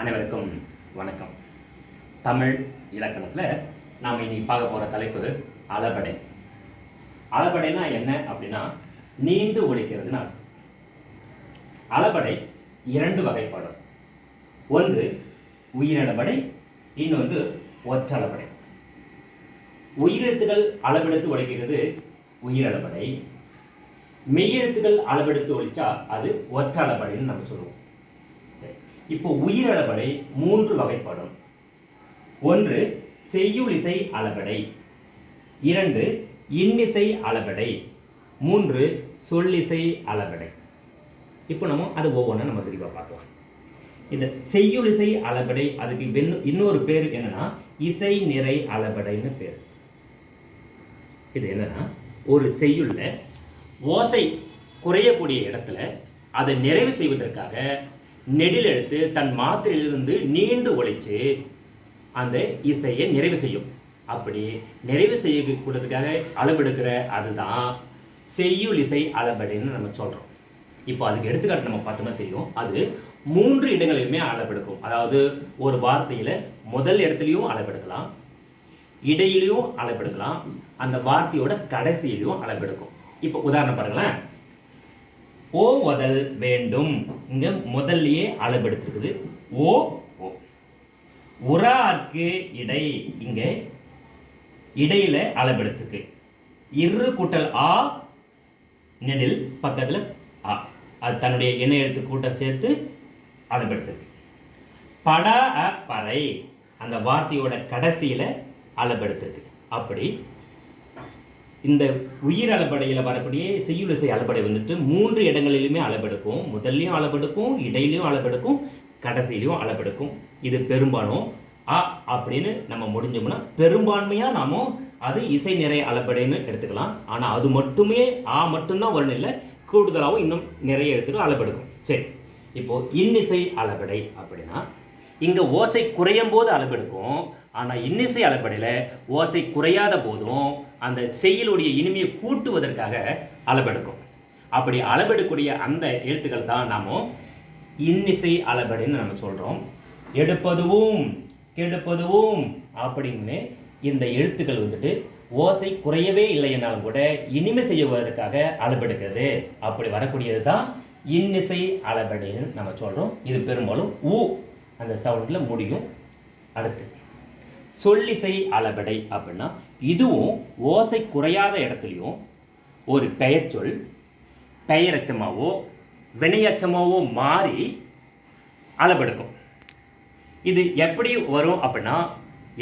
அனைவருக்கும் வணக்கம். தமிழ் இலக்கணத்தில் நாம் இன்னைக்கு பார்க்க போகிற தலைப்பு அளபடை. அளபடைனா என்ன அப்படின்னா நீண்டு ஒலிக்கிறதுன்னு அர்த்தம். அளபடை இரண்டு வகைப்படும். ஒன்று உயிரளபடை, இன்னொன்று ஒற்றளபடை. உயிரெழுத்துக்கள் அளவெடுத்து ஒலிக்கிறது உயிரளபடை. மெய்யெழுத்துக்கள் அளவெடுத்து ஒலிச்சா அது ஒற்றளபடைன்னு நம்ம சொல்லுவோம். இப்போ உயிரளபடை மூன்று வகைப்படும். ஒன்று செய்யுளிசை அளபடை, இரண்டு இன்னிசை அளபடை, மூன்று சொல்லிசை அளபடை. இப்போ நம்ம அது ஒவ்வொன்றா நம்ம தெளிவாக பார்க்கலாம். இந்த செய்யுளிசை அளபடை அதுக்கு இன்னொரு பேர் என்னன்னா இசை நிறை அளபடைன்னு பேர். இது என்னன்னா ஒரு செய்யுள்ள ஓசை குறையக்கூடிய இடத்துல அதை நிறைவு செய்வதற்காக நெடில் எடுத்து தன் மாத்திரையிலிருந்து நீண்டு ஒழிச்சு அந்த இசையை நிறைவு செய்யும். அப்படி நிறைவு செய்யக்கூடதுக்காக அளவெடுக்கிற அதுதான் செய்யுள் இசை அளபடைன்னு நம்ம சொல்கிறோம். இப்போ அதுக்கு எடுத்துக்காட்டு நம்ம பார்த்தோம்னா தெரியும். அது மூன்று இடங்களிலுமே அளவெடுக்கும். அதாவது ஒரு வார்த்தையில் முதல் இடத்துலையும் அளவெடுக்கலாம், இடையிலையும் அளவெடுக்கலாம், அந்த வார்த்தையோட கடைசியிலையும் அளவெடுக்கும். இப்போ உதாரணம் பாருங்களேன். ஓ வதல் வேண்டும், இங்க முதல்லயே அளவெடுத்துருக்குது. ஓ ஓ. உரார்க்கு இடை, இங்க இடையில அளவெடுத்துருக்கு. இரு கூட்டல் ஆ நெடில் பக்கத்துல ஆ, அது தன்னுடைய இணை எழுத்து கூட்ட சேர்த்து அளவெடுத்துருக்கு. பட அ பறை, அந்த வார்த்தையோட கடைசியில அளவெடுத்துருக்கு. அப்படி இந்த உயிர் அளபடையில் வரக்கூடிய செய்யுளிசை அளபடை வந்துட்டு மூன்று இடங்களிலுமே அளவெடுக்கும். முதல்லையும் அளவெடுக்கும், இடையிலையும் அளவெடுக்கும், கடைசியிலையும் அளவெடுக்கும். இது பெரும்பாலும் அ அப்படின்னு நம்ம முடிஞ்சோம்னா பெரும்பான்மையாக நாம அது இசை நிறை அளபடைன்னு எடுத்துக்கலாம். ஆனால் அது மட்டுமே ஆ மட்டும்தான் வரணும் இல்லை, கூடுதலாகவும் இன்னும் நிறைய எழுத்துக்கள் அளவெடுக்கும். சரி, இப்போ இன்னிசை அளபடை அப்படின்னா இங்கே ஓசை குறையும் போது அளவெடுக்கும். ஆனால் இன்னிசை அளபடையில் ஓசை குறையாத போதும் அந்த செய்யுளுடைய இனிமையை கூட்டுவதற்காக அளவெடுக்கும். அப்படி அளவெடுக்கக்கூடிய அந்த எழுத்துக்கள் தான் நாம் இன்னிசை அளபடைன்னு நம்ம சொல்கிறோம். எடுப்பதுவும் கெடுப்பதுவும் அப்படின்னு இந்த எழுத்துக்கள் வந்துட்டு ஓசை குறையவே இல்லை என்னாலும் கூட இனிமை செய்வதற்காக அளவெடுக்கிறது. அப்படி வரக்கூடியது தான் இன்னிசை அளபடைன்னு நம்ம சொல்கிறோம். இது பெரும்பாலும் ஊ அந்த சவுண்டில் முடியும். அடுத்து சொல்லிசை அளபடை அப்படின்னா இதுவும் ஓசை குறையாத இடத்துலையும் ஒரு பெயர் சொல் பெயரச்சமாவோ வினையச்சமாவோ மாறி அளவெடுக்கும். இது எப்படி வரும் அப்படின்னா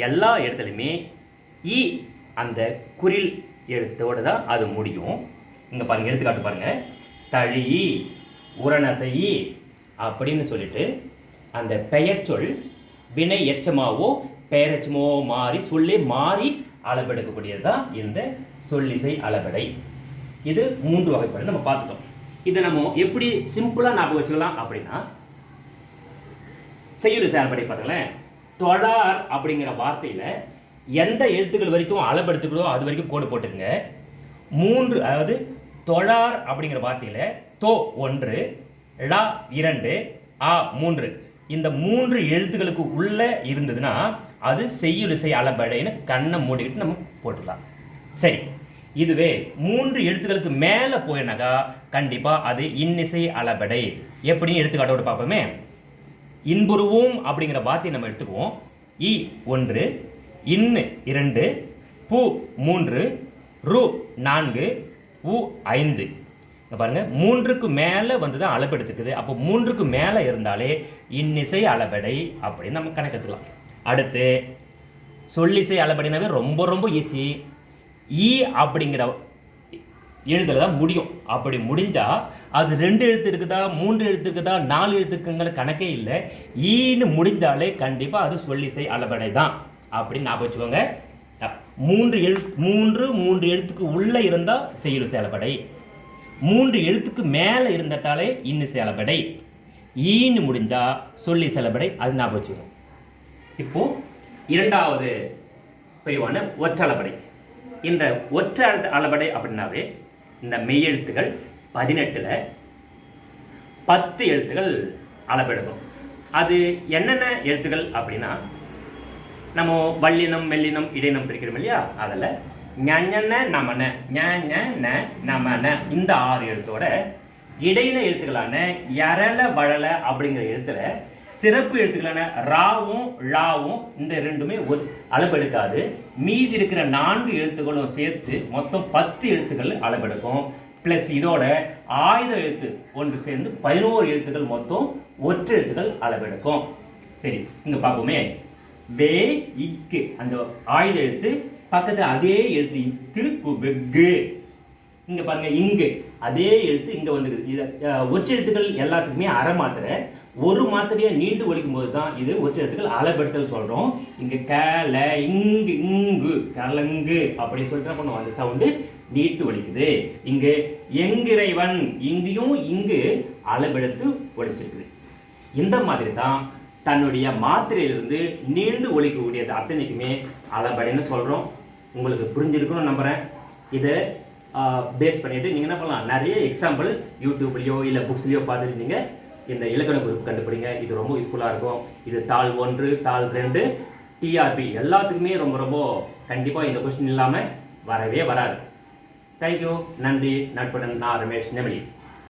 எல்லா இடத்துலையுமே ஈ அந்த குறில் எழுத்தோடு தான் அது முடியும். இங்கே பாருங்கள், எடுத்துக்காட்டு பாருங்கள். தழி உரணசை அப்படின்னு சொல்லிட்டு அந்த பெயர் சொல் வினை எச்சமாவோ பெயரச்சமாவோ மாறி சொல்லி மாறி அளவெடுக்கக்கூடியது தான் இந்த சொல்லிசை அளபடை. இது மூன்று வகைப்படை நம்ம பார்த்துட்டோம். இதை நம்ம எப்படி சிம்பிளாக ஞாபகம் வச்சுக்கலாம் அப்படின்னா செய்யுளிசை அளபடை பாருங்களேன். தொழார் அப்படிங்கிற வார்த்தையில் எந்த எழுத்துக்கள் வரைக்கும் அளவெடுத்துக்கிறதோ அது வரைக்கும் கோடு போட்டுக்குங்க. மூன்று, அதாவது தொழார் அப்படிங்கிற வார்த்தையில் தோ ஒன்று, ழா இரண்டு, ஆ மூன்று, இந்த மூன்று எழுத்துக்களுக்கு உள்ள இருந்ததுன்னா அது செய்யுளிசை அளபடைன்னு கண்ணை மூடிக்கிட்டு நம்ம போட்டுக்கலாம். சரி, இதுவே மூன்று எழுத்துக்களுக்கு மேலே போயினாக்கா கண்டிப்பாக அது இன்னிசை அளபடை. எப்படின்னு எடுத்துக்காட்டோடு பார்ப்போமே. இன்புருவும் அப்படிங்கிற வார்த்தையை நம்ம எடுத்துக்குவோம். இ ஒன்று, இன்னு இரண்டு, பூ மூன்று, ரு நான்கு, உ ஐந்து. பாருங்க, மூன்றுக்கு மேலே வந்து தான் அளவெடுத்துக்குது. அப்போ மூன்றுக்கு மேலே இருந்தாலே இன்னிசை அளபடை அப்படின்னு நம்ம கணக்கெடுத்துக்கலாம். அடுத்து சொல்லிசை அளபடினாவே ரொம்ப ரொம்ப ஈஸி. ஈ அப்படிங்கிற எழுத்துல தான் முடியும். அப்படி முடிஞ்சால் அது ரெண்டு எழுத்து இருக்குதா, மூன்று எழுத்து இருக்குதா, நாலு எழுத்துக்குங்கிற கணக்கே இல்லை. ஈன்னு முடிந்தாலே கண்டிப்பாக அது சொல்லிசை அளபடை தான் அப்படின்னு ஞாபகம் வச்சுக்கோங்க. மூன்று எழுத்துக்கு உள்ளே இருந்தால் செய்யுளிசை அளபடை, மூன்று எழுத்துக்கு மேலே இருந்தட்டாலே இன்னிசை அளபடை, ஈன்னு முடிஞ்சா சொல்லிசை அளபடை. அது ஞாபகம் வச்சுக்கணும். இப்போ இரண்டாவது பிரிவான ஒற்றளபடை. இந்த ஒற்றை அளபடை அப்படின்னாவே இந்த மெய்யெழுத்துகள் 18ல் 10 எழுத்துக்கள் அளவெடுக்கும். அது என்னென்ன எழுத்துக்கள் அப்படின்னா நம்ம வல்லினம் மெல்லினம் இடையினம் பிரிக்கிறோம் இல்லையா, அதில் ஞ நமன நமன இந்த 6 எழுத்தோட இடையின எழுத்துக்களான யரள வழல அப்படிங்கிற எழுத்துல சிறப்பு எழுத்துக்களான ராவும் ழாவும் இந்த ரெண்டுமே ஒரு அளவெடுக்காது. மீதி இருக்கிற 4 எழுத்துக்களும் சேர்த்து மொத்தம் 10 எழுத்துக்கள் அளவெடுக்கும். பிளஸ் இதோட ஆயுத எழுத்து ஒன்று சேர்ந்து 11 எழுத்துக்கள் மொத்தம் ஒற்றை எழுத்துக்கள் அளவெடுக்கும். சரி, இங்க பார்ப்போமே. வே இக்கு அந்த ஆயுத எழுத்து பக்கத்து அதே எழுத்து இக்கு வெகு. இங்க பாருங்க, இங்கு அதே எழுத்து இங்க வந்துருக்குது. ஒற்றை எழுத்துக்கள் எல்லாத்துக்குமே அரை மாத்திரை, ஒரு மாத்திரையா நீண்டு ஒலிக்கும் போது தான் இது ஒற்றை எழுத்துக்கள் அளபெடுத்தல் சொல்றோம். இங்க கல இங்கு இங்கு கலங்கு அப்படின்னு சொல்லிட்டு என்ன பண்ணுவோம், அந்த சவுண்டு நீட்டு ஒலிக்குது. இங்கு எங்கிறைவன் இங்கேயும் இங்கு அளபெடுத்து ஒலிச்சிருக்குது. இந்த மாதிரி தான் தன்னுடைய மாத்திரையிலிருந்து நீண்டு ஒலிக்கக்கூடியது அத்தனைக்குமே அளபடின்னு சொல்கிறோம். உங்களுக்கு புரிஞ்சிருக்குன்னு நம்புகிறேன். இதை பேஸ் பண்ணிவிட்டு நீங்கள் என்ன பண்ணலாம், நிறைய எக்ஸாம்பிள் யூடியூப்லேயோ இல்லை புக்ஸ்லேயோ பார்த்துட்டு நீங்கள் இந்த இலக்கண குறிப்பு கண்டுபிடிங்க. இது ரொம்ப யூஸ்ஃபுல்லாக இருக்கும். இது தாள் 1 தாள் 2 டிஆர்பி எல்லாத்துக்குமே ரொம்ப ரொம்ப கண்டிப்பாக இந்த கொஸ்டின் இல்லாமல் வரவே வராது. தேங்க்யூ. நன்றி. நட்புடன் நான் ரமேஷ் நெமிலி.